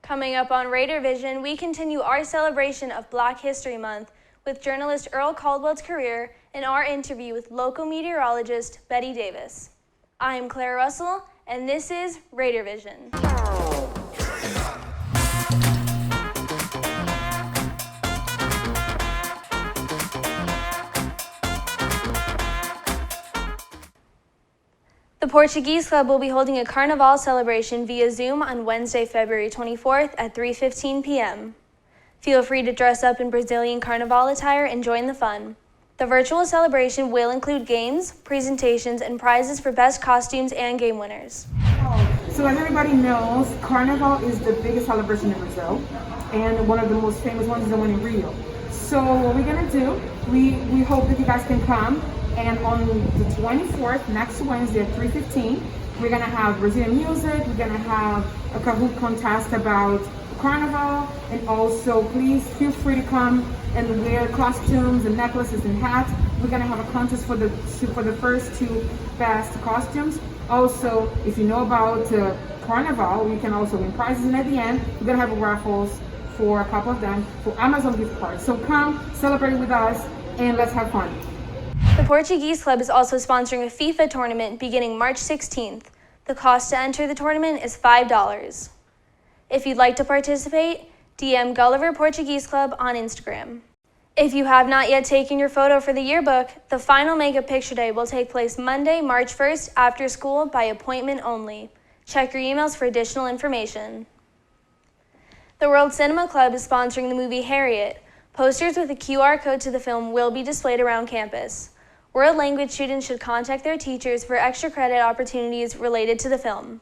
Coming up on RaiderVision, we continue our celebration of Black History Month with journalist Earl Caldwell's career and our interview with local meteorologist Betty Davis. I am Claire Russell, and this is RaiderVision. The Portuguese Club will be holding a Carnival celebration via Zoom on Wednesday, February 24th at 3:15 p.m. Feel free to dress up in Brazilian Carnival attire and join the fun. The virtual celebration will include games, presentations, and prizes for best costumes and game winners. So as everybody knows, Carnival is the biggest celebration in Brazil, and one of the most famous ones is the one in Rio. So what we're gonna do, we hope that you guys can come. And on the 24th, next Wednesday at 3:15, we're gonna have Brazilian music, we're gonna have a Kahoot contest about Carnival, and also please feel free to come and wear costumes and necklaces and hats. We're gonna have a contest for the first two best costumes. Also, if you know about Carnival, you can also win prizes, and at the end, we're gonna have raffles for a couple of them for Amazon gift cards. So come celebrate with us and let's have fun. The Portuguese Club is also sponsoring a FIFA tournament beginning March 16th. The cost to enter the tournament is $5. If you'd like to participate, DM Gulliver Portuguese Club on Instagram. If you have not yet taken your photo for the yearbook, the final Makeup Picture Day will take place Monday, March 1st after school by appointment only. Check your emails for additional information. The World Cinema Club is sponsoring the movie Harriet. Posters with a QR code to the film will be displayed around campus. World language students should contact their teachers for extra credit opportunities related to the film.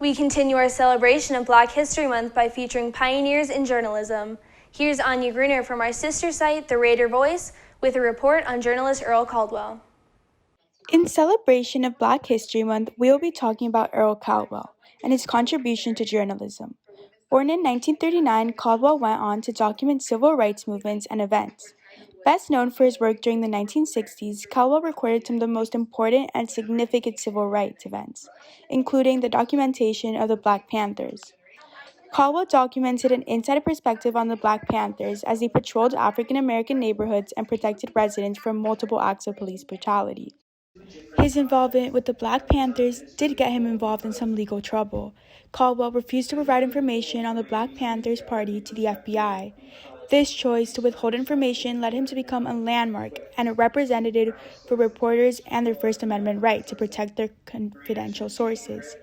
We continue our celebration of Black History Month by featuring pioneers in journalism. Here's Anya Gruner from our sister site, The Raider Voice, with a report on journalist Earl Caldwell. In celebration of Black History Month, we will be talking about Earl Caldwell and his contribution to journalism. Born in 1939, Caldwell went on to document civil rights movements and events. Best known for his work during the 1960s, Caldwell recorded some of the most important and significant civil rights events, including the documentation of the Black Panthers. Caldwell documented an inside perspective on the Black Panthers as they patrolled African American neighborhoods and protected residents from multiple acts of police brutality. His involvement with the Black Panthers did get him involved in some legal trouble. Caldwell refused to provide information on the Black Panthers Party to the FBI. This choice to withhold information led him to become a landmark and a representative for reporters and their First Amendment right to protect their confidential sources.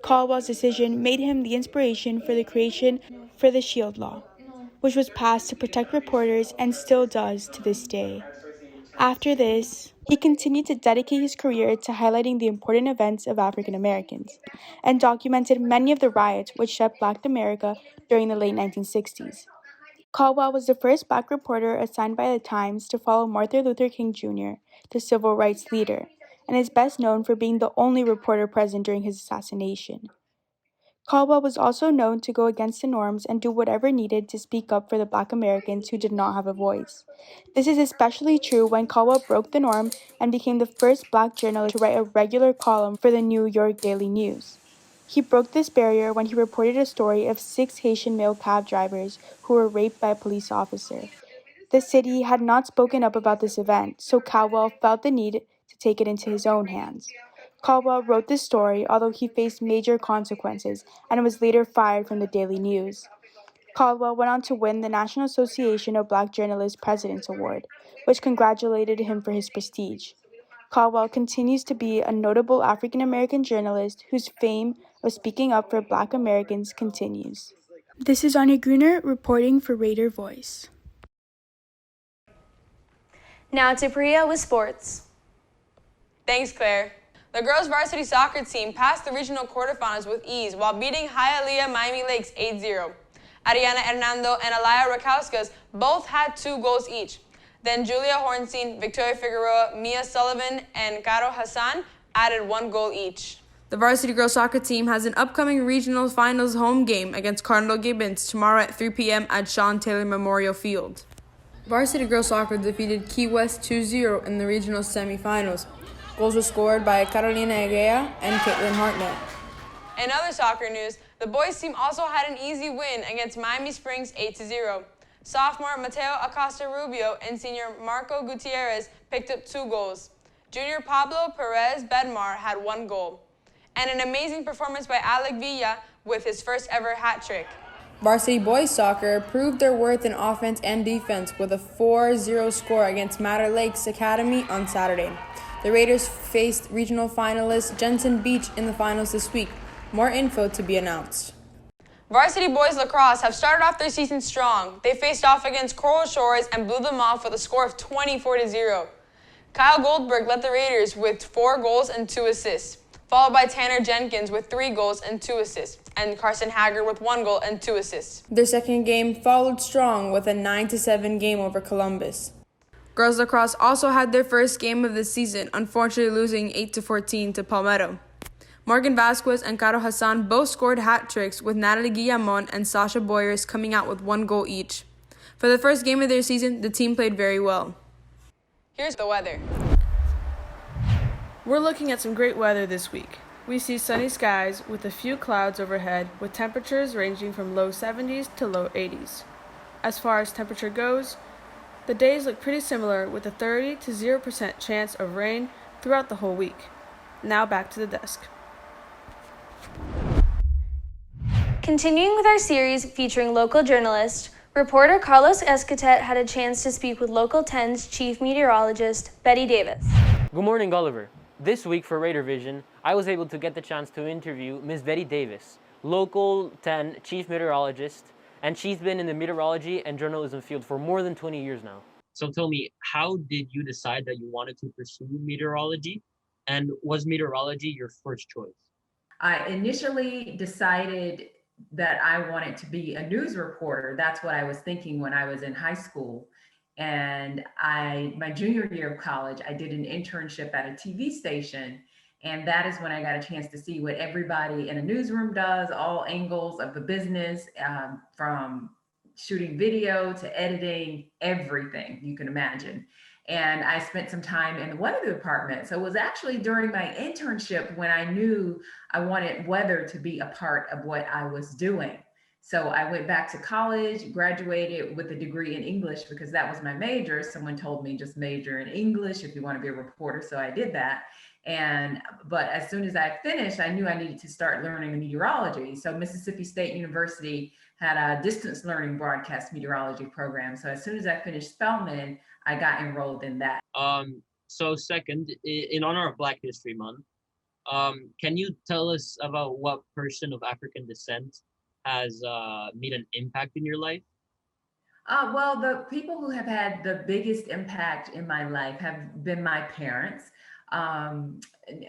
Caldwell's decision made him the inspiration for the creation for the Shield Law, which was passed to protect reporters and still does to this day. After this, he continued to dedicate his career to highlighting the important events of African Americans and documented many of the riots which shook Black America during the late 1960s. Caldwell was the first Black reporter assigned by the Times to follow Martin Luther King Jr., the civil rights leader, and is best known for being the only reporter present during his assassination. Caldwell was also known to go against the norms and do whatever needed to speak up for the Black Americans who did not have a voice. This is especially true when Caldwell broke the norm and became the first Black journalist to write a regular column for the New York Daily News. He broke this barrier when he reported a story of 6 Haitian male cab drivers who were raped by a police officer. The city had not spoken up about this event, so Caldwell felt the need to take it into his own hands. Caldwell wrote this story, although he faced major consequences and was later fired from the Daily News. Caldwell went on to win the National Association of Black Journalists President's Award, which congratulated him for his prestige. Caldwell continues to be a notable African American journalist whose fame of speaking up for Black Americans continues. This is Anya Gruner reporting for Raider Voice. Now to Priya with sports. Thanks, Claire. The girls' varsity soccer team passed the regional quarterfinals with ease while beating Hialeah Miami Lakes 8-0. Ariana Hernando and Alaya Rakauskas both had 2 goals each. Then Julia Hornstein, Victoria Figueroa, Mia Sullivan, and Caro Hassan added 1 goal each. The varsity girls soccer team has an upcoming regional finals home game against Cardinal Gibbons tomorrow at 3 p.m. at Sean Taylor Memorial Field. Varsity girls soccer defeated Key West 2-0 in the regional semifinals. Goals were scored by Carolina Egea and Caitlin Hartnett. In other soccer news, The boys team also had an easy win against Miami Springs 8-0. Sophomore Mateo Acosta Rubio and senior Marco Gutierrez picked up 2 goals. Junior Pablo Perez Bedmar had 1 goal. And an amazing performance by Alec Villa with his first ever hat trick. Varsity boys soccer proved their worth in offense and defense with a 4-0 score against Matter Lakes Academy on Saturday. The Raiders faced regional finalist Jensen Beach in the finals this week. More info to be announced. Varsity boys lacrosse have started off their season strong. They faced off against Coral Shores and blew them off with a score of 24-0. Kyle Goldberg led the Raiders with 4 goals and 2 assists, followed by Tanner Jenkins with 3 goals and 2 assists, and Carson Haggard with 1 goal and 2 assists. Their second game followed strong with a 9-7 game over Columbus. Girls lacrosse also had their first game of the season, unfortunately losing 8-14 to Palmetto. Morgan Vasquez and Caro Hassan both scored hat tricks, with Natalie Guillamon and Sasha Boyers coming out with 1 goal each. For the first game of their season, the team played very well. Here's the weather. We're looking at some great weather this week. We see sunny skies with a few clouds overhead, with temperatures ranging from low 70s to low 80s. As far as temperature goes, the days look pretty similar, with a 30 to 0% chance of rain throughout the whole week. Now back to the desk. Continuing with our series featuring local journalists, reporter Carlos Escatet had a chance to speak with Local 10's chief meteorologist, Betty Davis. Good morning, Gulliver. This week for RaiderVision, I was able to get the chance to interview Ms. Betty Davis, Local 10 chief meteorologist, and she's been in the meteorology and journalism field for more than 20 years now. So tell me, how did you decide that you wanted to pursue meteorology? And was meteorology your first choice? I initially decided that I wanted to be a news reporter. That's what I was thinking when I was in high school. And my junior year of college, I did an internship at a TV station. And that is when I got a chance to see what everybody in a newsroom does, all angles of the business, from shooting video to editing, everything you can imagine. And I spent some time in the weather department. So it was actually during my internship when I knew I wanted weather to be a part of what I was doing. So I went back to college, graduated with a degree in English because that was my major. Someone told me just major in English if you want to be a reporter. So I did that. But as soon as I finished, I knew I needed to start learning meteorology. So Mississippi State University had a distance learning broadcast meteorology program. So as soon as I finished Spelman, I got enrolled in that. So second, in honor of Black History Month, can you tell us about what person of African descent has made an impact in your life? Well, the people who have had the biggest impact in my life have been my parents.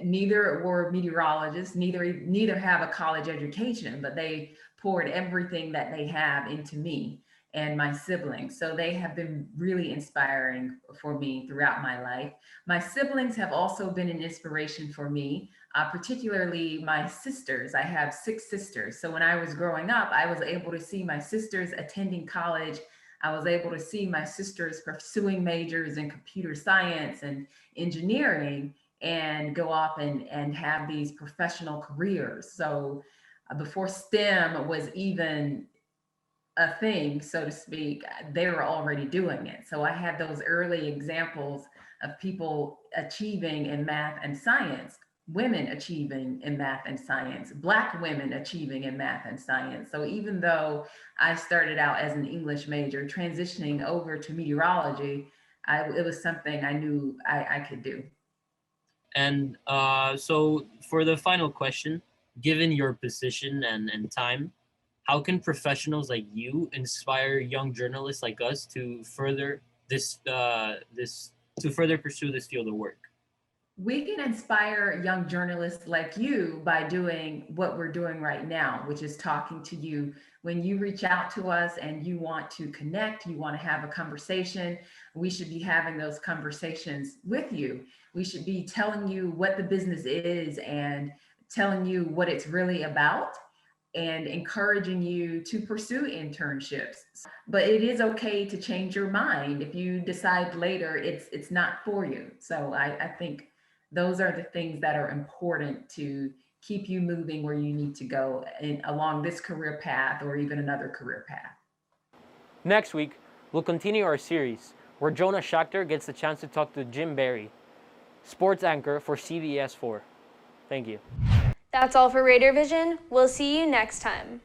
Neither were meteorologists, neither have a college education, but they poured everything that they have into me and my siblings. So they have been really inspiring for me throughout my life. My siblings have also been an inspiration for me, particularly my sisters. I have 6 sisters. So when I was growing up, I was able to see my sisters attending college. I was able to see my sisters pursuing majors in computer science and engineering and go off and have these professional careers. So before STEM was even a thing, so to speak, they were already doing it. So I had those early examples of people achieving in math and science, women achieving in math and science, Black women achieving in math and science. So even though I started out as an English major, transitioning over to meteorology, it was something I knew I could do. And so for the final question, given your position and time, how can professionals like you inspire young journalists like us to further pursue this field of work? We can inspire young journalists like you by doing what we're doing right now, which is talking to you. When you reach out to us and you want to connect, you want to have a conversation, we should be having those conversations with you. We should be telling you what the business is and telling you what it's really about, and encouraging you to pursue internships. But it is okay to change your mind if you decide later it's not for you. So I think those are the things that are important to keep you moving where you need to go along this career path or even another career path. Next week, we'll continue our series where Jonah Schachter gets the chance to talk to Jim Barry, sports anchor for CBS 4. Thank you. That's all for RaiderVision. We'll see you next time.